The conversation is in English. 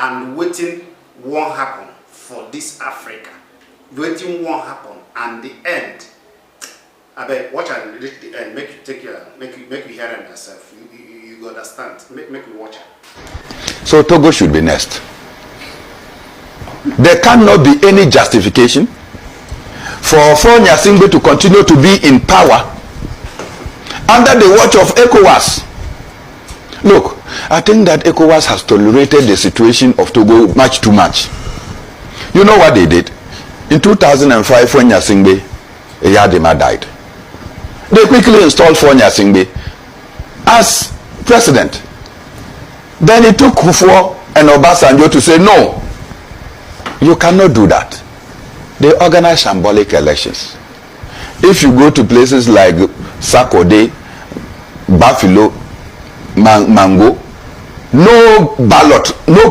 and waiting won't happen for this Africa. Waiting won't happen, and the end. I bet watch and read the end. Make you take your make you hear it yourself. You understand? Make you watch it. So Togo should be next. There cannot be any justification for Nyasingbe to continue to be in power under the watch of ECOWAS. Look, I think that ECOWAS has tolerated the situation of Togo much too much. You know what they did? In 2005, when Nyasingbe Eyadema died, they quickly installed Nyasingbe as president. Then it took Kufuor and Obasanjo to say, no, you cannot do that. They organize symbolic elections. If you go to places like Sakode, Buffalo, Mango, no ballot